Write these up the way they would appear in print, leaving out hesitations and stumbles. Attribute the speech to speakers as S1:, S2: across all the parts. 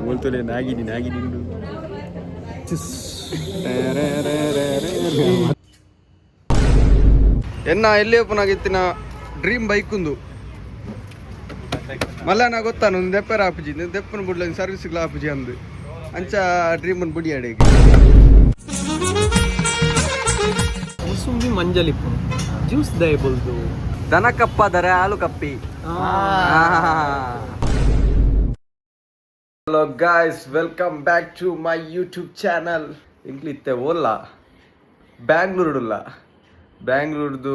S1: ಮೂಲ್ತೊಲೆ ನಾಗಿನಿ ಎನ್ನ ಎಲ್ಲಿ ಪುನಾಗಿತ್ತಿನ dream bike ಉಂದು ಮಲ್ಲ ನಾ ಗೊತ್ತಾನು ದೆಪ್ಪರ ಆಪುಜಿ ದೆಪ್ಪನ ಬುಡ್ಲ ಸರ್ವಿಸ್ಗಳ ಆಪುಜಿ ಅಂದು ಅಂಚ ಡ್ರೀಮ್ ಒಂದು ಬುಡಿ ಅಡೆಗೆ
S2: ಮುಸುಂಬಿ ಮಂಜಲಿಪ್ಪು ಜ್ಯೂಸ್ ದಯಬಲ್ದು
S1: ದನ ಕಪ್ಪ ದರೆ ಹಾಲು ಕಪ್ಪಿ. Hello guys, welcome back to my YouTube channel. ಇಂಕ್ಲಿತ್ತೆ ಓಲ್ಲ ಬ್ಯಾಂಗ್ಳೂರ್ದು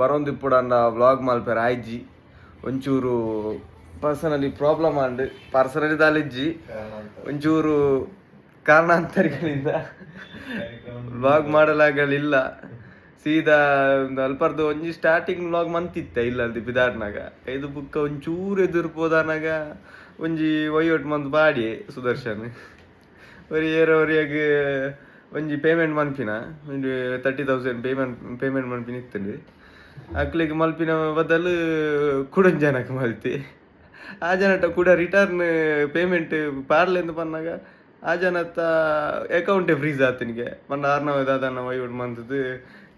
S1: ಬರೋಂದಿಪ್ಪುಡು ಅಂಡ ವ್ಲಾಗ್ ಮಲ್ಪೆರ ಆಯ್ಜಿ ಒಂಚೂರು ಪರ್ಸನಲಿ ಪ್ರಾಬ್ಲಮ್ ಆಂಡ್ ಪರ್ಸನಲಿ ದಾಲಿಜ್ಜಿ ಒಂಚೂರು ಕಾರಣಾಂತರಗಳಿಂದ ವ್ಲಾಗ್ ಮಾಡಲಾಗಲಿಲ್ಲ. ಸೀದಾ ಒಂದು ಅಲ್ಪರ್ದು ಒಂಜಿ ಸ್ಟಾರ್ಟಿಂಗ್ ವ್ಲಾಗ್ ಮಂತಿತ್ತೆ ಇಲ್ಲ ಅಲ್ದಿ ಬಿದಾರ್ನಾಗ ಇದು ಬುಕ್ಕ ಒಂಚೂರು ಎದುರ್ಬೋದನಾಗ ಒಂಜಿ ಒಯ್ಯೊಟ್ಟು ಮಂದು ಬಾಡಿ ಸುದರ್ಶನ್ ಒರಿಯಾಗ ಒಂಜಿ ಪೇಮೆಂಟ್ ಮನ್ಪಿನ ಒಂದು 30,000 ಪೇಮೆಂಟ್ ಮನ್ಪಿನ ಇತ್ತಂಡು ಅಕ್ಲಿಗೆ ಮಲ್ಪಿನ ಬದಲು ಕುಡೊಂದು ಜನಕ್ಕೆ ಮಲ್ತಿ ಆ ಜನಟ ಕೂಡ ರಿಟರ್ನ್ ಪೇಮೆಂಟ್ ಪಾರ್ಲೆಂದು ಬಂದಾಗ ಆ ಜನತ್ತ ಅಕೌಂಟೇ ಫ್ರೀಸ್ ಆತನಿಗೆ ಪಂಡ ಆರ್ನವದಾದನ್ನ ಒಯ್ಯೊಟ್ಟು ಮಂತದ್ದು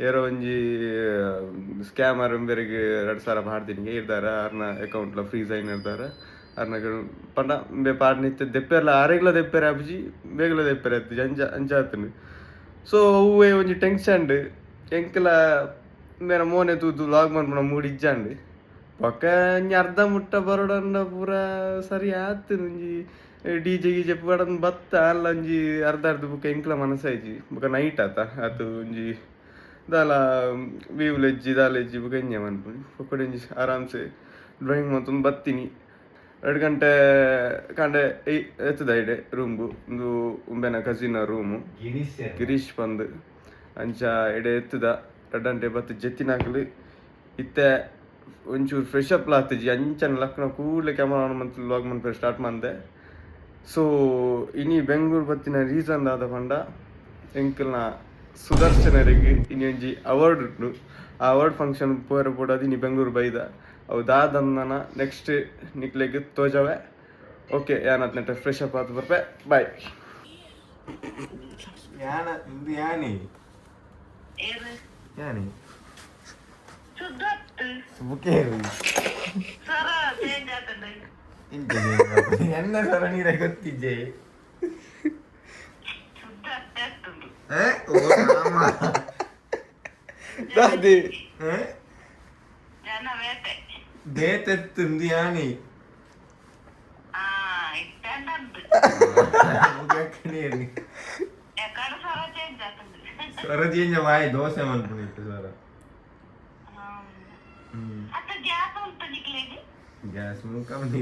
S1: ಏರೋ ಒಂಜಿ ಸ್ಕ್ಯಾಮರ್ ಬೇರೆಗೆ 2,000 ಮಾಡ್ತೀನಿ ಇರ್ದಾರ ಅವ್ರನ್ನ ಅಕೌಂಟ್ಲ ಫ್ರೀಸ್ ಆಗಿ ಇರ್ದಾರ ಅವ್ರನ್ನ ಪಂಡ ಬೇ ಪಾಡ್ನಿತ್ತು ದೆಪ್ಪೆಲ್ಲ ಆರೆಗ್ಲ ದೆಪ್ಪೆರೆ ಅಬ್ಜಿ ಬೇಗಲ ದೆಪ್ಪೆರೆ ಆಯ್ತು ಅಂಚಾತನು. ಸೊ ಅವೇ ಒಂಜಿ ಟೆನ್ಷನ್ ಎಂಕಲ ಮೇರ ಮೋನೆ ತೂತು ಲಾಗ್ ಮಾಡ್ಬಿಡ ಮೂಡಿ ಇಜ್ಜಾಂಡು ಪಕ್ಕ ಅರ್ಧ ಮುಟ್ಟ ಬರೋಡಂಡ ಪೂರ ಸರಿ ಆತು ಒಂಜಿ DJ ಗೀಜೆ ಪಡನ್ ಬತ್ತ ಅಲ್ಲ ಒಂಜಿ ಅರ್ಧ ಬುಕ್ಕ ಎಂಕ್ಲ ಮನಸ್ಸಾಯ್ಜಿ ಬುಕ್ಕ ನೈಟ್ ಆತು ಒಂಜಿ ದಾಲ ವೀವ್ಲೆಜ್ಜಿ ದಾಲೆಜ್ಜಿ ಬುಕ್ಕ ಎಂಜ ಮನ್ಪುಣಿ ಒಕ್ಕಡೊಂಜಿ ಆರಾಮ್ಸೆ ಡ್ರಾಯಿಂಗ್ ಮಾಡ್ತೊಂದು ಬತ್ತೀನಿ 2 ಗಂಟೆ ಕಂಡೆ ಎತ್ತದ ಇಡೆ ರೂಮ್ಗು ಒಂದು ಉಂಬೆನ ಕಸಿನ ರೂಮು ಗಿರೀಶ್ ಬಂದು ಅಂಚ ಎಡೆ ಎತ್ತದ 2 ಗಂಟೆ ಬತ್ತು ಜೆತ್ತಿನಾಕಲು ಇತ್ತೆ ಒಂಚೂರು ಫ್ರೆಶ್ ಅಪ್ ಲಾತಜಿ ಅಂಚನ ಲಕ್ನ ಕೂಡಲೇ ಕ್ಯಾಮರಾ ಮಂತ್ ಲಾಗ್ ಮನ್ಪೇರೆ ಸ್ಟಾರ್ಟ್ ಮಾಡಿದೆ. ಸೊ ಇನಿ ಬೆಂಗಳೂರು ಬತ್ತಿನ ರೀಸನ್ ಆದ ಪಂಡ ಎಂಕಲ್ನ ಸುದರ್ಶನರಿಗೆ ಇನ್ನೊಂಜಿ ಅವಾರ್ಡ್ ಉಂಟು. ಆ ಅವಾರ್ಡ್ ಫಂಕ್ಷನ್ ಪೋರ ಪೋಡೋದು ಇನಿ ಬೆಂಗಳೂರು ಬೈದ ಅವು ದಾದನ್ನ ನೆಕ್ಸ್ಟ್ ನಿಕ್ಲೆಗೆ ತೋಜವೆ. ಓಕೆ ಯಾನತ್ ನೆಟ್ಟ ಫ್ರೆಶ್ ಅಪ್ ಆದ ಬರ್ಪೆ ಬಾಯ್.
S3: ಎನ್ನ ಸರ ನೀರ ಗೊತ್ತಿದ್ದೆ ದೇತೆತ್ತುಂದು ಯಾನಿ ಸ್ವರ ಚೇಂಜ್ ಮಾಯಿ ದೋಸೆ ಮನ್ಪುಣಿತ್ತು ಸ್ವರ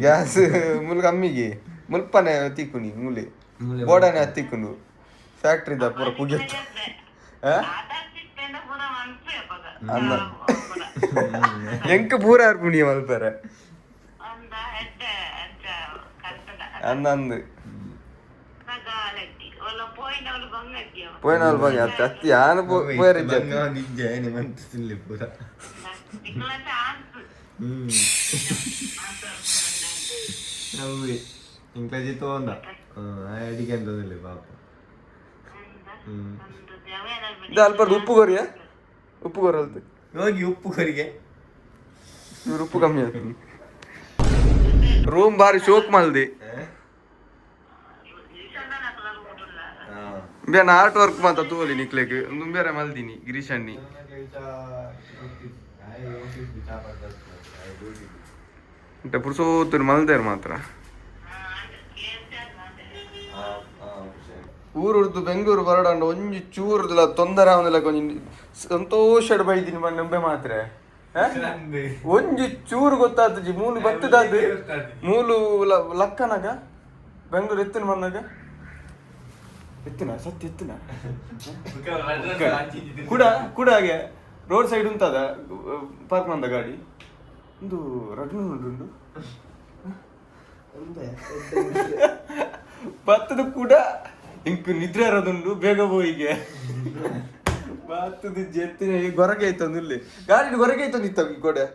S1: ಗ್ಯಾಸ್ ಮುಲ್ ಕಮ್ಮಿಗೆ ಮುಲ್ಪನೆ ತಿಕ್ಕುನಿ ಮುಲಿ ಬೋಡನೆ ಹತ್ತಿಕ್ಕುಂಡು ಫ್ಯಾಕ್ಟ್ರಿದ ಪೂರ ಪುಗೆತ್ತು ಅನ್ನ ಎಂಕ ಪೂರ ಅರ್ಪುಣಿ ಮಲ್ಪರ ಅನ್ನಂದು ಪೋಯಿನವಲ್ ಬಂಗ ಅತ್ತಿ ಯಾನು ಪೋಯರಿದ್ದೆ
S3: ಪೂರ ಇಂಕ್ಲಜಿ ತೋಂದ ಅಡಿಗೆ ಅಂತದಿಲ್ಲ ಪಾಪ.
S1: ಇದು ಅಲ್ಪ ಉಪ್ಪು ಕೊರಲ್ತು
S3: ಹೋಗಿ ಉಪ್ಪು ಕರಿಗೆ
S1: ಇವ್ರು ಉಪ್ಪು ಕಮ್ಮಿ ಆಗ್ತದೆ. ರೂಮ್ ಬಾರಿ ಶೋಕ್ ಮಲ್ದಿ ಬೇನ ಆರ್ಟ್ ವರ್ಕ್ ಮಾತ ತೋಲಿ ನಿಕ್ಲೆಗ್ ಒಂದು ಬೇರೆ ಮಲ್ದಿನಿ ಗಿರೀಶಣ್ಣಿ ಪುರ್ಸೋತರು ಮಲ್ದೇರ್ ಮಾತ್ರ. ಊರುಡ್ದು ಬೆಂಗಳೂರು ಬರಡಂಡ ಒಂಜಿ ಚೂರ್ದಿಲ್ಲ ತೊಂದರೆ ಅವನಿಲ್ಲ ಕೊಂಚ ಸಂತೋಷ ಬೈದಿನಿ ನಂಬೆ ಮಾತ್ರ ಒಂಜಿ ಚೂರು ಗೊತ್ತಾಗ್ತಜಿ ಮೂಲು ಬತ್ತದಾದ ಮೂಲು ಲಕ್ಕನಾಗ ಬೆಂಗಳೂರು ಎತ್ತಿನ ಬಂದಾಗ ಎತ್ತಿನ ಸತ್ಯ ಎತ್ತಿನ ಕೂಡ ಹಾಗೆ ರೋಡ್ ಸೈಡ್ ಉಂಟದ ಪಾರ್ಕ್ ಮಂದ ಗಾಡಿ ಒಂದು ರಡ್ನುಂಡು ಬತ್ತದ ಕೂಡ ಇಂಕ್ ನಿದ್ರೆ ಇರೋದುಂಡು ಬೇಗ ಹೋಯಿಗೆ ಬತ್ತದ ಜೆತ್ತಿನ ಗೊರಗೆ ಆಯ್ತಂದು ಇಲ್ಲಿ ಗಾಡಿ ಗೊರಗೆ ಆಯ್ತಂದು ಇತ್ತ ಗೋಡೆ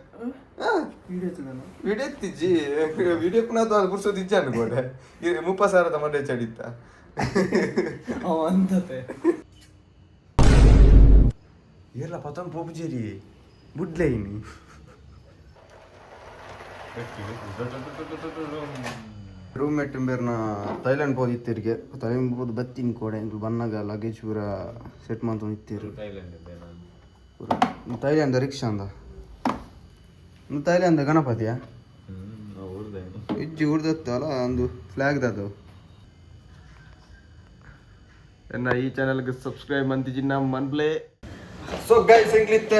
S1: వీడియో ఎత్తిచ్చి వీడియో పునాతో పురుషోది ఇచ్చాను కూడా 30,000 తమంటే చడిత
S2: అంతే
S1: ఏర్లా పతం పోపు చేరి బుడ్లైని ರೂಮ್ಮೇಟ್ ಬೇರ್ನ ಥೈಲ್ಯಾಂಡ್ ಹೋಗಿ ಇತ್ತೀರಿಗೆ ಥೈಲ್ಯಾಂಡ್ ಹೋದ್ ಬತ್ತೀನಿ ಕೋಡೆ ಇಂಕ್ಲು ಬನ್ನಾಗ ಲಗೇಜ್ ಪೂರ ಸೆಟ್ ಮಾಡ್ಕೊಂಡು ಇತ್ತೀರಿ ಥೈಲ್ಯಾಂಡ್ ರಿಕ್ಷಾ ಅಂದ ಥೈಲ್ಯಾಂಡ್ ಗಣಪತಿಯಾ ಇಜ್ಜಿ ಉಡ್ದತ್ತಲ್ಲ ಒಂದು ಫ್ಲಾಗ್ ಅದು ಎನ್ನ ಈ ಚಾನಲ್ಗೆ ಸಬ್ಸ್ಕ್ರೈಬ್ ಅಂತಿಜಿ ನಮ್ಮ ಮನ್ಪ್ಲೇ ಸೊ ಗೈಸ್ ಇಂಗ್ಲಿತ್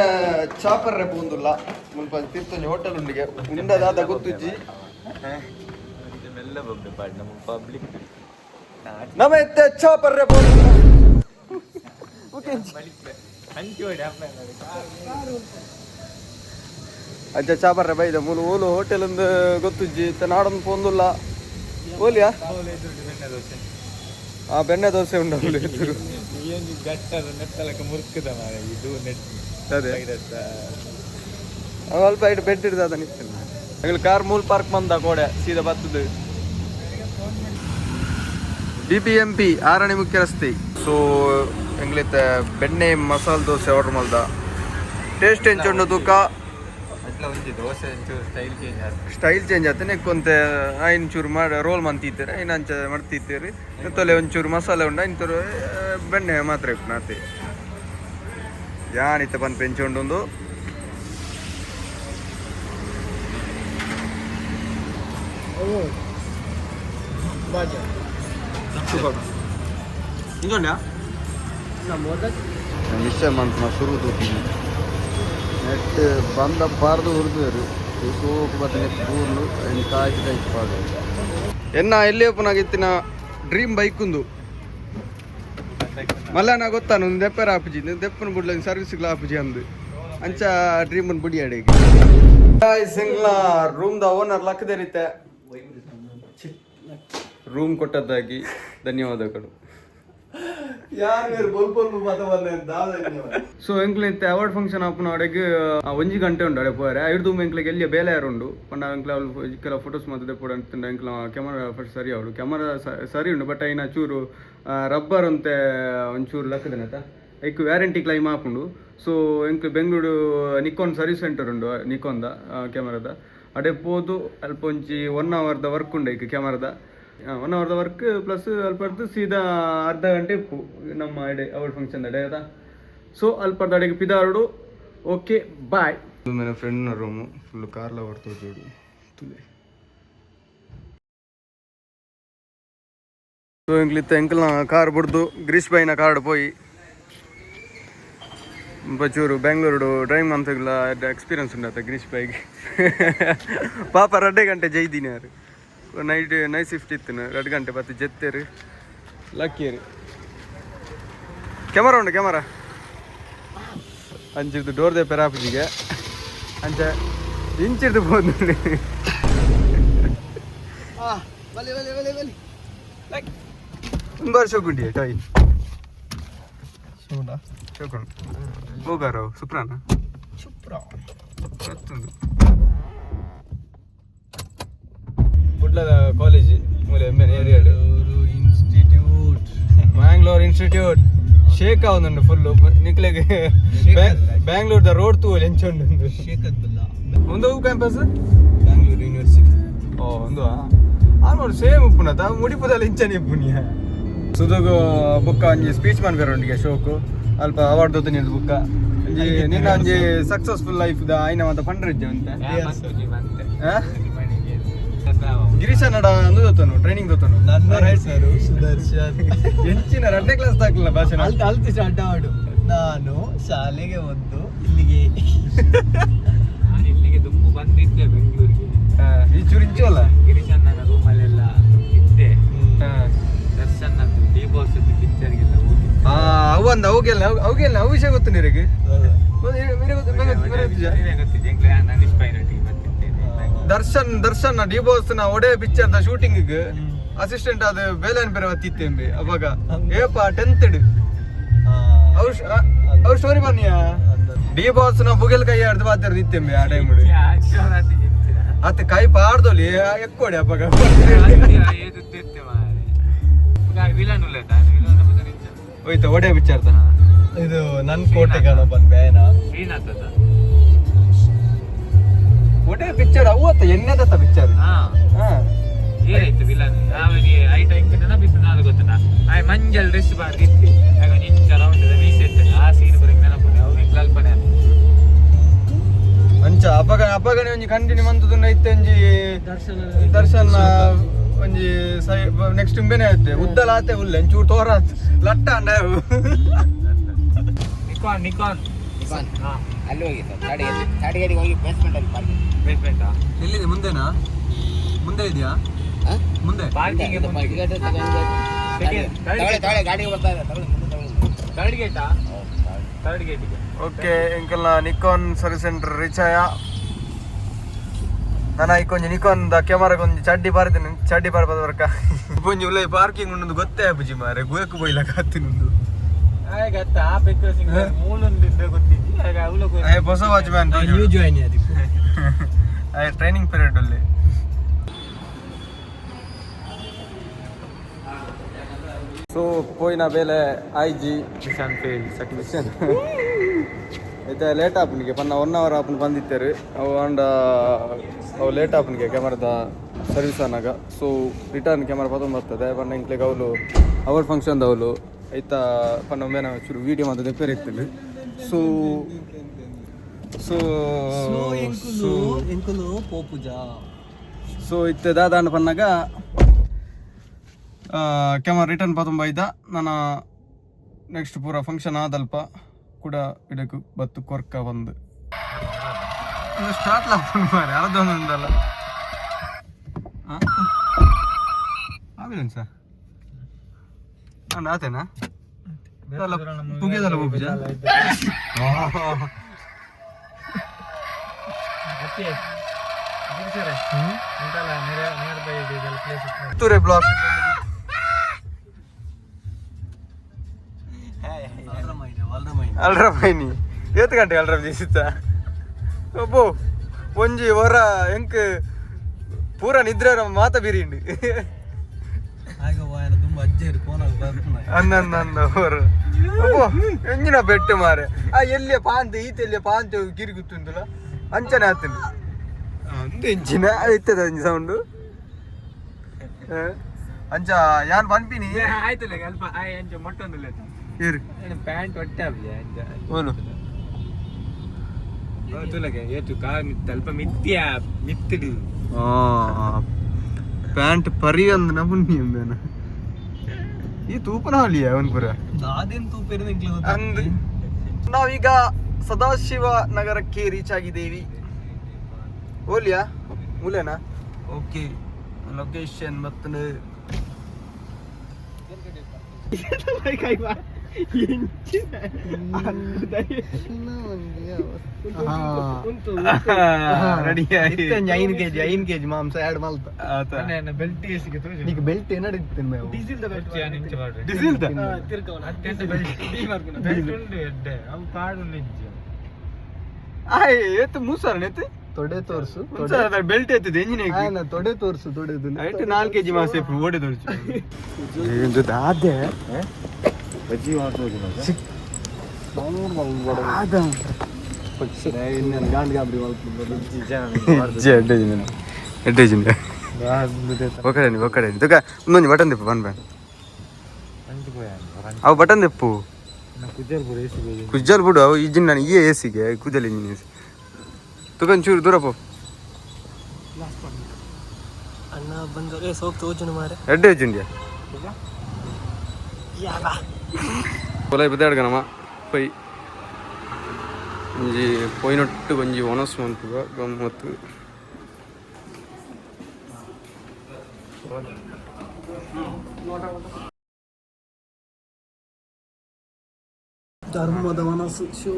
S1: ಚಾಪರ್ ರೇಪ್ ಒಂದುಲ್ಲ ಮುಲ್ಪ ತಿರ್ತಂಜಿ ಹೋಟೆಲ್ ಉಂಡಿಗೆ ಉಂಡದಾದ ಗೊತ್ತುಜ್ಜಿ ನಮೈತೆ ಚಾಪರ್ ರೇಪ್ ಅಜ್ಜ ಚಾಪರ್ ರೇಪ್ ಐದ ಮೂಲು ಓಲು ಹೋಟೆಲ್ ಒಂದು ಗೊತ್ತುಜ್ಜಿ ನಾಡೊಂದು ಪೊಂದುಲ್ಲ ಓಲಿಯಾ ಬೆಣ್ಣೆ ದೋಸೆ ಉಂಟು ಅಲ್ಪ ಇಟ್ಟು ಬೆಡ್ ಹಿಡ್ದ ನಿಂಗೆ ಕಾರ್ ಮೂಲ್ ಪಾರ್ಕ್ ಬಂದ ಕೋಡೆ ಸೀದಾ ಬರ್ತದೆ BBMP ಆರಣಿ ಮುಖ್ಯ ರಸ್ತೆ ಸೊ ಎಂಗ್ಲಿತ್ತ ಬೆಣ್ಣೆ ಮಸಾಲೆ ದೋಸೆ ಆರ್ಡರ್ ಮಾಡ್ದ ಟೇಸ್ಟ್ ಎಂಚುಂಡು ತೂಕ ಸ್ಟೈಲ್ ಚೇಂಜ್ ಆಯ್ತು ನೆಕ್ಕೊಂತೆ ಐನಚೂರು ಮಾಡಿ ರೋಲ್ ಮಂತಿದ್ದೀರಿ ಐನಂಚ ಮಾಡ್ತಿದ್ದೀರಿ ತೊಲೆ ಒಂಚೂರು ಮಸಾಲೆ ಉಂಡ ಇಂತರು ಬೆಣ್ಣೆ ಮಾತ್ರ ಇಪ್ಪು ನಾತೆ ಯಾನಿತ್ತ ಬಂದು ಪೆಂಚೊಂಡು ಇಂಜೊಂಡ್ಯಾ ನಿಶ್ಚಯ ಮಂತ್ ಶುರು ತೂತೀನಿ ನೆಟ್ ಬಂದ ಬಾರ್ದು ಹುರಿದು ಸೋಪು ಬತ್ತ ನೆಟ್ ಪೂರ್ಲು ಕಾಯ್ತು ಕಾಯ್ತು ಪಾಡು ಎನ್ನ ಎಲ್ಲಿ ಪುನಾಗಿತ್ತಿನ ಡ್ರೀಮ್ ಬೈಕ್ ಉಂದು ಮಲ್ಲ ನಾ ಗೊತ್ತಾನು ದೆಪ್ಪರ ಆಪುಜಿ ದೆಪ್ಪನ ಬುಡ್ಲ ಸರ್ವಿಸ್ಗಳ ಆಪುಜಿ ಅಂದು ಅಂಚ ಡ್ರೀಮ್ ಬುಡಿ ಅಡಿಗೆ ಸಿಂಗ್ಲ ರೂಮ್ ದ ಓನರ್ ಲಕ್ಕದೇರಿತ್ತೆ ರೂಮ್ ಕೊಟ್ಟದ್ದಾಗಿ ಧನ್ಯವಾದಗಳು ಸೊ ಎಂಕ್ಲಿಂತ ಅವಾರ್ಡ್ ಫಂಕ್ಷನ್ ಆಪುನ ಅಡೆಗೆ 1 ಗಂಟೆ ಉಂಡು ಅಡೆ ಪೋರೆ ಐದು ಎಂಕ್ಲಿಗೆ ಎಲ್ಲಿ ಬೇಲೆ ಯಾರುಂಡು ಪಂಡ ಎಂಕ್ಲ ಇಕ್ಕೆಲ ಫೋಟೋಸ್ ಮಾತದೆ ಪೋಡ ಅಂತ ಎಂಕ್ಲ ಕ್ಯಾಮರಾ ಫಸ್ಟ್ ಸರಿ ಅವಡು ಕ್ಯಾಮರಾ ಸರಿ ಉಂಡು ಬಟ್ ಐನ ಚೂರು ರಬ್ಬರ್ ಅಂತೆ ಒಂಚೂರು ಲಕ್ಕದನತ ಐಕ್ ವ್ಯಾರಂಟಿ ಕ್ಲೈಮ್ ಆಪುಂಡು ಸೊ ಎಂಕ್ ಬೆಂಗಳೂರು ನಿಕೋನ್ ಸರ್ವಿಸ್ ಸೆಂಟರ್ ಉಂಡು ನಿಕೋನ್ದ ಕ್ಯಾಮರಾದ ಅಡೆ ಪೋದು ಅಲ್ಪ ಒಂಚಿ 1 ಅವರ್ದ ವರ್ಕ್ ಉಂಡು ಐಕ್ ಕ್ಯಾಮರಾದ 1 ಅವರ್ದ ವರ್ಕ್ ಪ್ಲಸ್ ಅಲ್ಪರ್ದು ಸೀದಾ ಅರ್ಧ ಗಂಟೆ ಇಪ್ಪು ನಮ್ಮ ಅಡೆ ಅವರ್ ಫಂಕ್ಷನ್ ಅಡೆ ಅದ ಸೊ ಅಲ್ಪರ್ದ ಅಡೆಗೆ ಪಿದಾರ್ಡು ಓಕೆ ಬಾಯ್ ನನ್ನ ಫ್ರೆಂಡ್ನ ರೂಮು ಫುಲ್ ಕಾರ್ಲ ಹೊರ್ತು ಜೋಡು ತುಲೆ ಸೊ ಎಂಕ್ಲಿತ್ತ ಎಂಕಲ್ನ ಕಾರ್ ಬಿಡ್ದು ಗ್ರೀಶ್ ಬೈನ ಕಾರ್ಡ್ ಪೋಯಿ ಬಚೂರು ಬೆಂಗಳೂರು ಡ್ರೈವ್ ಅಂತಲ್ಲ ಎಕ್ಸ್ಪೀರಿಯನ್ಸ್ ಉಂಡತ್ತ ಗ್ರೀಶ್ ಬೈಗೆ ಪಾಪ 2 ಗಂಟೆ ಜೈದೀನಿ ಯಾರು ನೈಟ್ ಶಿಫ್ಟ್ ಇತ್ತು 2 ಗಂಟೆ ಬತ್ತು ಜೆತ್ತೇರು ಲಕ್ಕಿಯರು ಕ್ಯಾಮರಾ ಉಂಡು ಕ್ಯಾಮರಾ ಅಂಚಿರ್ದು ಡೋರ್ದೆ ಪೆರಾಪುಜಿಗೆ ಅಂಚ ಇಂಚಿರ್ದು ಹೋದ್ ತುಂಬ ಶೋಕುಂಡಿ ಟಾಯ್ ಶೋಕೊಂಡು ಹೋಗಾರ ಸುಪ್ರಾನ ಗುಡ್ಲದ ಕಾಲೇಜ್ ಮೂಲೆ ಏರಿಯಾಡು ಮ್ಯಾಂಗ್ಳೂರ್ ಇನ್ಸ್ಟಿಟ್ಯೂಟ್ ಶೇಕ್ ಆവുന്നുണ്ട് ಫುಲ್ಲು ನಿಕ್ಲೆಗೆ ಬ್ಯಾಂಗ್ಳೂರ್ದ ರೋಡ್ ತೂವಲ್ಲಿ ಎಂಚುಂಡು ಒಂದು ಕ್ಯಾಂಪಸ್ ಬ್ಯಾಂಗ್ಳೂರ್ ಯೂನಿವರ್ಸಿಟಿ ಓ ಒಂದು ಆಲ್ಮೋಸ್ಟ್ ಸೇಮ್ ಉಪ್ಪುನತ ಮುಡಿಪುದಲ್ಲಿ ಇಂಚನೆ ಇಪ್ಪುನಿಯ ಸುದುಗು ಬುಕ್ಕ ಒಂಜಿ ಸ್ಪೀಚ್ ಮನ್ಪೇರೊಂದಿಗೆ ಶೋಕು ಅಲ್ಪ ಅವಾರ್ಡ್ ದೊತ್ತನಿ ಬುಕ್ಕ ನಿನ್ನ ಒಂಜಿ ಸಕ್ಸಸ್ಫುಲ್ ಲೈಫ್ ದ ಆಯ್ನ ಮಾತ ಪಂಡ್ರಜ್ಜ ಅಂತ ಗಿರೀಶ ನಡ ಅಂದು ದೊತ್ತನು ಟ್ರೈನಿಂಗ್ ದೊತ್ತನು ನನ್ನ ಹೆಸರು ಸುದರ್ಶನ್ ಎಂಚಿನ 2ನೇ ಕ್ಲಾಸ್ ತಾಕಲಿಲ್ಲ ಭಾಷಣ ಅಲ್ತಿ ಸ್ಟಾರ್ಟ್ ಮಾಡು ನಾನು ಶಾಲೆಗೆ ಒಂದು ಇಲ್ಲಿಗೆ
S2: ಇಲ್ಲಿಗೆ ದುಂಬು ಬಂದಿದ್ದೆ ಬೆಂಗಳೂರಿಗೆ
S1: ಈ ಚೂರಿಂಚು ಅಲ್ಲ
S2: ಗಿರೀಶನ್ ನನ್ನ ರೂಮಲ್ಲೆಲ್ಲ ಇದ್ದೆ ದರ್ಶನ್ ನಂದು ಡಿ ಬಾಸ್ ಪಿಕ್ಚರ್ಗೆಲ್ಲ ಹೋಗಿ
S1: ಅವಂದ ಅವಾಗೆಲ್ಲ ಅವು ವಿಷಯ ಗೊತ್ತು ನಿನಗೆ ದರ್ಶನ್ ಡಿ ಬಾಸ್ ನ ಒಡೆ ಪಿಕ್ಚರ್ ದ ಶೂಟಿಂಗ್ ಅಸಿಸ್ಟೆಂಟ್ ಅದು ಬೇಲನ್ ಬೇರೆ ಹತ್ತಿತ್ತೇಂಬೆ ಅವಾಗ ಏಪ 10th ಅವ್ರ ಸ್ಟೋರಿ ಬನ್ನಿಯ ಡಿ ಬಾಸ್ ನ ಬುಗೆಲ್ ಕೈ ಆಡ್ದು ಬಾತಿರ್ ನಿತ್ತೆಂಬೆ ಆ ಟೈಮ್ ಅತ್ತೆ ಕೈ ಪಾಡ್ದೋಲಿ ಎಕ್ಕೋಡಿ ಅಪ್ಪ
S2: ಏದುತ್ತೆ ಮಾರೆ ವಿಲನ್ ಉಳ್ಳೇತ ವಿಲನ್
S1: ಹೋಯ್ತು ಒಡೆ ಬಿಚ್ಚಾರ್ತ ಇದು ನನ್ ಕೋಟೆ ಕಾಣಪ್ಪ ಬ್ಯಾನ
S2: ಶ್ರೀನಾಥದ
S1: ಒಡೆ ಪಿಕ್ಚರ್ ಅವತ್ತ ಎಣ್ಣೆದತ್ತ ಪಿಕ್ಚರ್
S2: ಹಾ ಏನಾಯ್ತು ವಿಲನ್ ಅವನಿಗೆ ಐಟ ಇಂಕ ನೆನಪಿತ್ತು ನಾನು ಗೊತ್ತನ ಆ ಮಂಜಲ್ ಡ್ರೆಸ್ ಬಾರ್ದಿತ್ತು ಆಗ ನಿಂಚ ರೌಂಡ್ ಮೀಸೆ ಇರ್ತದೆ ಆ ಸೀನ್ ಬರೀ ನೆನಪು ಅವ್ನಿಗೆ ಕಲ್ಪನೆ
S1: ಅಂಚ ಅಪಗನೆ ಒಂಜಿ ಕಂಟಿನ್ಯೂ ಮಂತದ ಐತೆ ಒಂಜಿ ದರ್ಶನ ಒಂಜಿ ನೆಕ್ಸ್ಟ್ ಇಂಬೇನೆ ಆಯ್ತೆ ಉದ್ದಲ ಆತೆ ಉಲ್ಲೆ ಒಂಚೂರು ತೋರಾತ್ ಲಟ್ಟ ಅಂಡ
S2: ನಿಕಾನ್ ಹಾ
S4: ಅಲ್ಲಿ ಹೋಗಿ ಗಾಡಿ ಹೋಗಿ ಬೇಸ್ಮೆಂಟ್ ಅಲ್ಲಿ ಪಾರ್ಕಿಂಗ್
S2: ಬೇಸ್ಮೆಂಟ್
S1: ಎಲ್ಲಿದೆ ಮುಂದೆನಾ ಮುಂದೆ ಇದೆಯಾ ಮುಂದೆ
S2: ಪಾರ್ಕಿಂಗ್
S4: ತಗೊಳ್ಳಿ ಗಾಡಿ ಬರ್ತಾ ಇದೆ
S2: ಥರ್ಡ್ ಗೇಟಾ ಥರ್ಡ್ ಗೇಟಿಗೆ
S1: ಓಕೆ ಇಂಕಲ್ನ ನಿಕಾನ್ ಸರ್ವಿಸ್ ಸೆಂಟರ್ ರೀಚ್ ಆಯ ನಾನು ಇಕ್ಕೊಂಜಿ ನಿಕಾನ್ ಕ್ಯಾಮರಾಗ ಒಂಜಿ ಚಡ್ಡಿ ಪಾರ್ತೀನಿ ಚಡ್ಡಿ ಪಾರ್ಪದವರ್ಕ ಒಂಜಿ ಉಲ್ಲ ಪಾರ್ಕಿಂಗ್ ಉಂಡು ಗೊತ್ತೇ ಬುಜಿ ಮಾರೆ ಗುಯಕ್ ಬೊಯ್ಲ ಕಾತಿನುಂದು
S2: ಗತ್ತ ಆ ಪೆಟ್ರೋಲ್ ಸಿಂಗ್ ಮೂಲೊಂದಿದ್ದ ಗೊತ್ತಿದ್ದಿ ಆಗ ಅವಳು
S1: ಹೊಸ ವಾಚ್ಮ್ಯಾನ್
S2: ನ್ಯೂ ಜಾಯಿನ್ ಆದಿ
S1: ಟ್ರೈನಿಂಗ್ ಪೀರಿಯಡ್ ಅಲ್ಲಿ ಸೊ ಪೋಯಿನ ಬೇಲೆ ಐಜಿ
S2: ಮಿಷನ್ ಫೇಲ್ ಸರ್ಟಿಫಿಕೇಟ್
S1: అయితే లేట్ ఆపనికి పన్న 1 అవర్ ఆపని ಬಂದಿತ್ತೇರು ಅವು ಅಂಡ ಅವು ಲೇಟ್ ಆಪನಿಗೆ ಕ್ಯಾಮರಾದ ಸರ್ವಿಸ್ ಅನ್ನಾಗ ಸೊ ರಿಟರ್ನ್ ಕ್ಯಾಮರಾ ಪದ ಬರ್ತದೆ ಪನ್ನ ಇಂಕ್ಲೆಗೆ ಅವಳು ಅವರ್ ಫಂಕ್ಷನ್ ಅವಳು ಐತಾ ಪನ್ನ ಒಮ್ಮೆನ ಚೂರು ವೀಡಿಯೋ ಮಾತ್ರ ದೆಪ್ಪೇರು ಇರ್ತದೆ ಸೊ ಸೊ
S4: ಎಂಕುಲು ಪೋಪುಜ
S1: ಸೊ ಇತ್ತೆ ದಾದಾಂಡ ಪನ್ನಾಗ ಕ್ಯಾಮರಾ ರಿಟರ್ನ್ ಪದ ಇದ್ದ ನಾನು ನೆಕ್ಸ್ಟ್ ಪೂರ ಫಂಕ್ಷನ್ ಆದಲ್ಪ ಕೂಡ ಇದಕ್ಕೆ ಬತ್ತು ಕೊರ್ಕ ಒಂದು ಸ್ಟಾರ್ಟ್ ಮಾರೆ ಅರ್ಧೊಂದು ಉಂಟಲ್ಲ ಆಗಿಲ್ಲ ಸರ್ ನಾನು ಆತೇನಾ ಪುಗಿಯದಲ್ಲ ಪೂಜ ತುರೆ ಬ್ಲಾಕ್ ಅಲ್ರಮೈನಿ ಏತ್ ಗಂಟೆ ಅಲ್ರಮ್ చేసిస్తా ಒಬ್ಬೋ ಒಂಜಿ ವರ ಎಂಕ್ ಪೂರ ನಿದ್ರೆ ಮಾತ ಬಿರಿಂಡು ಅಂದಂದ ಹೊರ ಒಬ್ಬೋ ಎಂಜಿನ ಬೆಟ್ಟು ಮಾರೆ ಆ ಎಲ್ಲಿಯ ಪಾಂತ ಈತೆಲ್ಲಿಯ ಪಾಂತ ಕಿರಿಗುತ್ತುಂದುಲ ಅಂಚನೆ ಆತನು ಒಂದು ಎಂಜಿನ ಇತ್ತದ ಒಂಜಿ ಸೌಂಡು ಅಂಚ ಯಾನ್ ಪನ್ಪಿನಿ
S2: ಆಯ್ತಲ್ಲ ಅಲ್ಪ ಅಂಚ ಮೊಟ್ಟೊಂದಿಲ್ಲ
S1: ಇರು
S2: ಪ್ಯಾಂಟ್ ಹೊಟ್ಟೆ
S1: ಓನು
S2: ತುಲಗೆ ಏತು ಕಾರ್ ಅಲ್ಪ ಮಿತ್ಯ ಮಿತ್ತಿಡು
S1: ಪ್ಯಾಂಟ್ ಪರಿ ಅಂದ ನಮುನಿ ಅಂದನ ಈ ತೂಪನ ಹಾಲಿಯ ಅವನ್ ಪುರ
S4: ಅದೇನು ತೂಪೇರು
S1: ಅಂದ್ ನಾವೀಗ ಸದಾಶಿವ ನಗರಕ್ಕೆ ರೀಚ್ ಆಗಿದ್ದೇವಿ ಓಲಿಯಾ ಮೂಲೆನಾ ಓಕೆ ಲೊಕೇಶನ್ ಮತ್ತು
S4: ಐದು ಕೆಜಿ ಮಾಂಸ ಎರಡು ಮಲ್ತ
S2: ಬೆಲ್ಟ್ ಎಸಿಗೆ
S4: ಈಗ ಬೆಲ್ಟ್ ಏನಾಡಿತ್ತೇನೆ ನಾವು
S2: ಡೀಸೆಲ್
S1: ಡೀಸೆಲ್
S2: ಅತ್ಯಂತ ಬೆಲ್ಟ್ ಉಂಡು ಎಡ್ಡೆ ಅವು ಕಾಡು ನಿಜ್ಜ
S1: ಎತ್ತು ಮೂಸಾರ ಎತ್ತು
S4: ತೊಡೆ ತೋರ್ಸು
S1: ಬೆಲ್ಟ್ ಎತ್ತಿದೆ ಎಂಜಿನ
S4: ತೊಡೆ ತೋರ್ಸು ತೊಡೆದು
S1: 4 kg ಮಾಸ ಓಡೆ ತೋರಿಸು ದಾದೆ ಬಜ್ಜಿ
S4: ಗಾಂಡ್ ಗಾಬರಿ
S1: ಒಕ್ಕಡೆ ತುಕ ಇನ್ನೊಂದು ಬಟನ್ ತಿಪ್ಪು ಬನ್ ಬ್ಯಾನ್ ಅವು ಬಟನ್ ತಿಪ್ಪು ಕುಜ್ಜಲ್ ಬಿಡು ಅವು ಇಜಿನ್ ನಾನು ಈ ಎಸಿಗೆ ಕುಜಲ್ ಇಂಜಿನ್ ಎಸಿ ತುಕನ್ ಚೂರು ದೂರ ಪೋ
S4: ಅಣ್ಣ ಬಂದರೆ ಸೋಪ್ ತೋಜನ ಮಾರೆ
S1: ಎಡ್ಡೆ ಇಜಿಂಡ್ಯಾ పొల అయిపోతాడుగనమా పోయి కొంచెం పోయినట్టు కొంచెం వనస్మంతుగా గమ్మత్తు
S4: ಧರ್ಮದ ಮನಸ್ಸು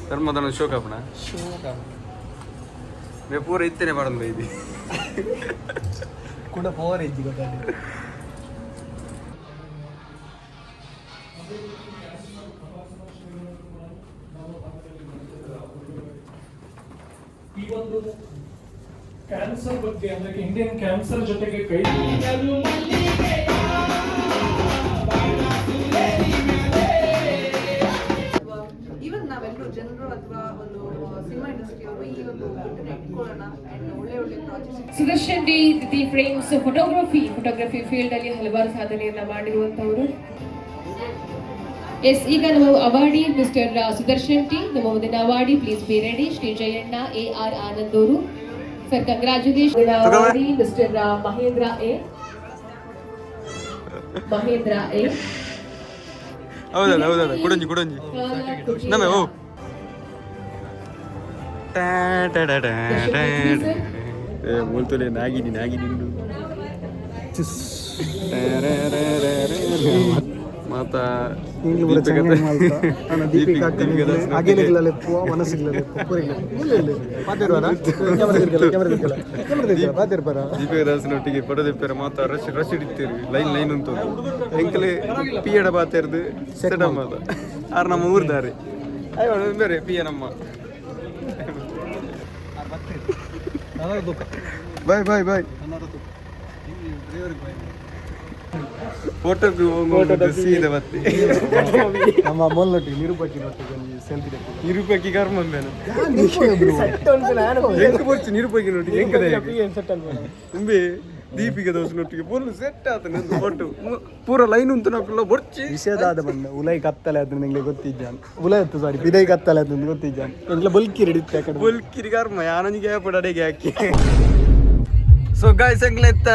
S1: ಧರ್ಮದ ಶೋಕಾಪಣ మే పూర ఇత్తేనే పడుతుంది ఇది
S4: ಕೂಡ ಪವರ್ ಇದ್ದಿ ಗೊತ್ತಾಗಿ
S5: ಅಂದ್ರೆ ಇಂಡಿಯನ್ ಕ್ಯಾನ್ಸರ್ ಜೊತೆಗೆ ಕೈ
S6: ಈವನ್ ನಾವೆಲ್ಲರೂ ಜನರು ಅಥವಾ ಒಂದು ಸಿನಿಮಾ ಇಂಡಸ್ಟ್ರಿ ಅವರು ಈ ಒಂದು ಗುಟ್ಟನ್ನ ಇಟ್ಕೊಳ್ಳೋಣ ಅಂಡ್ ಒಳ್ಳೆ ಒಳ್ಳೆ projects.
S7: Sudarshan D the frames photography field ಅಲ್ಲಿ ಹಲವಾರು ಸಾಧನೆಯನ್ನ ಮಾಡಿರುವಂತವರು. ಎಸ್, ಈಗ ನಮ್ಮ ಅವಾರ್ಡಿ ಮಿಸ್ಟರ್ ಸುದರ್ಶನ್ ಟಿ, ನಮ್ಮ ಮುಂದಿನ awardee please be ready. Shri Jayanna AR Anand ಅವರು sir, congratulation. Awardee mister Mahendra A.
S1: ಹೌದಲ್ಲ ಕುಡಂಜಿ ನಮ್ಮೆ ಓ ಮೂಲ್ತುಲೆ ನಾಗಿನಿ ಮಾತಾ ದೀಪಿಕದಾಸನೊಟ್ಟಿಗೆ ಫೋಟೋ ತೆಪ್ಪಾರ ಮಾತಾ ರಶ್ ಹಿಡಿತೀರಿ ಲೈನ್ ಉಂಟು ಎಂಕಲೆ ಪಿಯಡ ಬಾತಿರ್ದು ಸೆಟ ಮಾತ ಆರು ನಮ್ಮ ಊರ್ದಾರೆ ಬೇರೆ ಪಿಯ ನಮ್ಮ ಬಾಯ್ ಫೋಟೋಗೆ ಹೋಗೋದು ಸೀದಾ ಮತ್ತೆ
S4: ನಮ್ಮ ಮೊಲ್ಲೊಟ್ಟಿ
S1: ನಿರೂಪಕಿ ಕರ್ಮ ಬೇನ ಬರ್ಚು ನಿರೂಪಕಿ ನೋಡಿ ತುಂಬೆ ದೀಪಿಕ ದೋಸನೊಟ್ಟಿಗೆ ಫುಲ್ ಸೆಟ್ ಆತ ನಂದು ಫೋಟೋ ಪೂರ ಲೈನ್ ಉಂಟು ನಾವೆಲ್ಲ ಬರ್ಚಿ
S4: ವಿಷಯದಾದ ಬಂದ ಉಲೈ ಕತ್ತಲೆ ಅದು ನಿಂಗೆ ಗೊತ್ತಿದ್ದಾನೆ ಉಲೈ ಇತ್ತು ಸಾರಿ ಬಿದೈ ಕತ್ತಲೆ ಅದು ಗೊತ್ತಿದ್ದಾನೆ ಎಂಗ್ಲ ಬಲ್ಕಿರಿ ಹಿಡಿತ್ತೆ ಕಡೆ
S1: ಬುಲ್ಕಿರಿ ಕರ್ಮ ಯಾನಿಗೆ ಪಡಡೆಗೆ ಹಾಕಿ ಸೊ ಗಾಯ್ಸ್ ಎಂಗ್ಲೆತ್ತ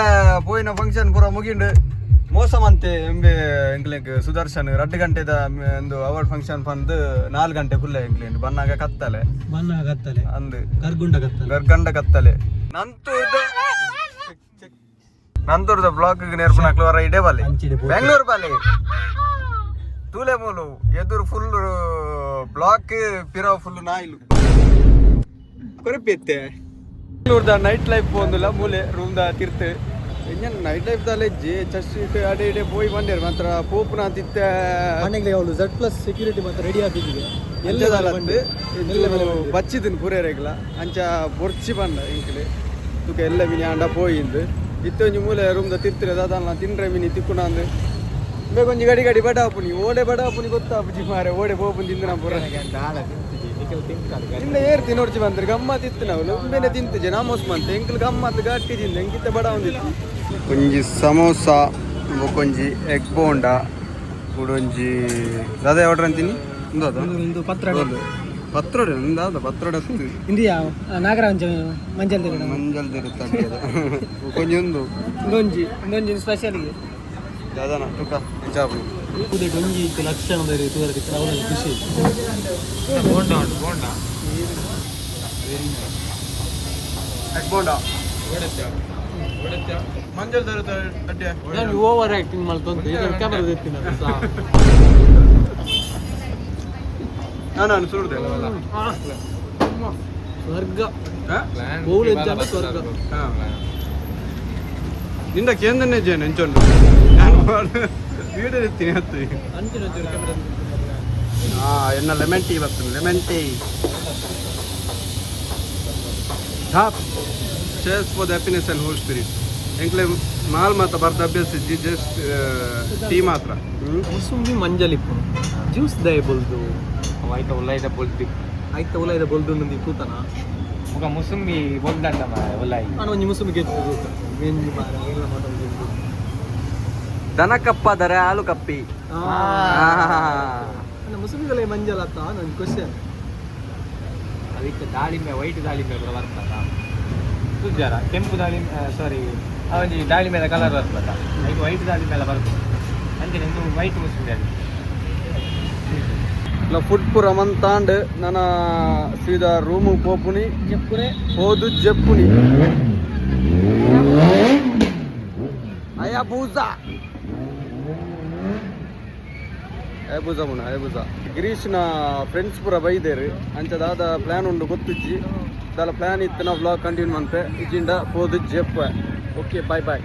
S1: ಪೋಯಿನ ಫಂಕ್ಷನ್ ಪೂರ ಮುಗಿಂಡು ಮೋಸಮ್ ಅಂತೆ ಎಂಬೆ ಎಂಗ್ಲೆಗ್ ಸುದರ್ಶನ್ 2 ಗಂಟೆದ ಒಂದು ಅವಾರ್ಡ್ ಫಂಕ್ಷನ್ ಬಂದು 4 ಗಂಟೆ ಫುಲ್ ಎಂಗ್ಲೆಂಡ್ ಬನ್ನಾಗ ಕತ್ತಲೆ ಅಂದು ಗರ್ಗಂಡ ಕತ್ತಲೆ ನಂತೂರದ ಬ್ಲಾಕ್ ನೇರ್ಪು ನಾಕ್ಲವರ ಇಡೇ ಬಾಲೆ ಬೆಂಗಳೂರು ಬಾಲೆ ತೂಲೆ ಮೂಲು ಎದುರು ಫುಲ್ ಬ್ಲಾಕ್ ಪಿರಾವ್ ಫುಲ್ ನಾಯಿಲು ಕೊರಪೆತ್ತೆ ಬೆಂಗಳೂರದ ನೈಟ್ ಲೈಫ್ ಒಂದಿಲ್ಲ ಮೂಲೆ ರೂಮ್ದ ತಿರ್ತೆ ಇಂಜನ್ ನೈಟ್ ಲೈಫ್ ದಾಲೆಜ್ಜಿ ಚರ್ಚ್ ಅಡೆ ಇಡೆ ಪೋಯಿ ಬಂದೇರು ಮಾತ್ರ ಪೋಪುನ ತಿತ್ತೆ
S4: ಮನೆಗೆ ಅವಳು Z+ ಸೆಕ್ಯೂರಿಟಿ ಮಾತ್ರ ರೆಡಿ ಆಗಿದ್ದೀವಿ
S1: ಎಲ್ಲದಲ್ಲಂದು ಬಚ್ಚಿದ್ದೀನಿ ಪೂರೇರೆಗ್ಲ ಅಂಚ ಬೊರ್ಚಿ ಬಂಡ ಇಂಕಲೆ ತುಕ ಎಲ್ಲ ಮಿನಿ ಅಂಡ ಪೋಯಿಂದು ಇತ್ತೊಂಜಿ ಮೂಲೆ ರೂಮ್ದ ತಿರ್ತಿರೋದು ಅದನ್ನ ತಿನ್ರೆ ಮಿನಿ ತಿಕ್ಕುಣಂದು ಬೇಕೊಂಜಿ ಗಡಿ ಬಡಾಪುನಿ ಓಡೆ ಬಡಾಪುನಿ ಗೊತ್ತಾಪುಜಿ ಮಾರೆ ಓಡೆ ಪೋಪುನಿ ತಿಂದು ಪುರ ಇನ್ನ ಏರ್ತಿ ನೋಡ್ಚಿ ಬಂದ್ರೆ ಗಮ್ಮತ್ ಇತ್ತು ನಾವು ಬೇನೆ ತಿಂತಿದ್ದೆ ನಾಮೋಸ್ ಮಂತೆ ಎಂಕಲ್ ಗಮ್ಮತ್ ಗಟ್ಟಿ ತಿಂದೆ ಎಂಕಿತ್ತ ಬಡ ಒಂದಿತ್ತು ಒಂಜಿ ಸಮೋಸ ಬೊಕೊಂಜಿ ಎಗ್ ಬೋಂಡ ಉಡೊಂಜಿ ದಾದ ಆರ್ಡರ್ ಅಂತೀನಿ
S4: ಒಂದು ಪತ್ರೊಡೆ
S1: ಪತ್ರೊಡೆ ಒಂದಾದ ಪತ್ರೊಡೆ
S4: ಇಂಡಿಯಾ ನಾಗರಾಜ ಮಂಜಲ್
S1: ಇರುತ್ತೆ ಕೊಂಜಿ
S4: ಇನ್ನೊಂದು ಸ್ಪೆಷಲ್ಗೆ
S1: ದಾದನ ತುಕ ಚಾಪು
S4: ಒಂಜಿ ಲಕ್ಷಣದ ಖುಷಿ
S2: ಬೋಂಡ
S1: ಎಗ್ ಬೋಂಡ ಮಂಜಲ್ ಅಡ್ಡೆ
S4: ನಾನು ಓವರ್ ಆಕ್ಟಿಂಗ್ ಮಾಡ್ತಂತ ಕ್ಯಾಮರಾ ತೆತ್ತಿನ
S1: ನಾನು ಸುಳ್ದೆ
S4: ಸ್ವರ್ಗ ಗೋಳು ಎಂತ ಸ್ವರ್ಗ
S1: ನಿಂದ ಕೇಂದ್ರನೇ ಜೇನು ಎಂಚೊಂಡು ನಾನು ವೀಡಿಯೋ ಎತ್ತೀನಿ ಹತ್ತು ಎನ್ನ ಲೆಮನ್ ಟೀ ಬರ್ತದೆ lemon tea top cheers for the happiness and whole spirit ಎಂಕ್ಲೆ ಮಾಲ್ ಮಾತ್ರ ಬರ್ದ ಅಭ್ಯಾಸ ಇಜ್ಜಿ ಜಸ್ಟ್ ಟೀ ಮಾತ್ರ
S4: ಮುಸುಂಬಿ ಮಂಜಲಿಪ್ಪು ಜ್ಯೂಸ್ ದಯ ಬೊಲ್ದು
S2: ಆಯ್ತಾ
S4: ಉಲಾಯ್ದ ಬೊಲ್ದು ನಂದು ಕೂತನ
S2: ಮುಗ ಮುಸುಂಬಿ ಬೊಲ್ದಂಡ ಒಲ್ಲಾಯಿ
S4: ನಾನು ಒಂಜಿ ಮುಸುಂಬಿ ಗೆದ್ದು ವೆಂಜಿ ಮಾರ ಎಲ್ಲ ಮಾಡೋದು
S1: ದನ ಕಪ್ಪದರೆ ಹಾಲು ಕಪ್ಪಿ
S4: ನನ್ನ ಮುಸುಂಬಿಗಳೇ ಮಂಜಲ್ ನನ್ನ ಕ್ವಶನ್
S2: ಅದಕ್ಕೆ ದಾಳಿಂಬೆ ವೈಟ್ ದಾಳಿಂಬೆ ಕೂಡ ಬರ್ತದ ಸುಜ್ಜಾರ ಕೆಂಪು ದಾಳಿಂಬೆ ಸಾರಿ ಅವನಿಗೆ ದಾಳಿಂಬೆದ ಕಲರ್ ಬರ್ತದ ಈಗ ವೈಟ್ ದಾಳಿಂಬೆ ಎಲ್ಲ ಬರ್ತದೆ ಅಂತೆ ನಿಂದು ವೈಟ್ ಮುಸುಂಬಿ ಅಲ್ಲಿ
S1: ಫುಡ್ ಪುರ ಮಂತಾಂಡ್ ನನ್ನ ಸೀದಾ ರೂಮು ಪೋಪುನಿ ಹೋದು ಜಪ್ಪುನಿ ಅಯ್ಯಬೂಜ ಗಿರೀಶ್ನ ಫ್ರೆಂಡ್ಸ್ ಪೂರ ಬೈದೇರು ಅಂಚದಾದ ಪ್ಲಾನ್ ಉಂಡು ಗೊತ್ತಿಜ್ಜಿ ದಾಲ ಪ್ಲಾನ್ ಇತ್ತು ನಾವು ವ್ಲಾಗ್ ಕಂಟಿನ್ಯೂ ಮಂತೆ ಇಜ್ಜಿಂಡ ಹೋದು ಜಪ್ಪ ಓಕೆ ಬಾಯ್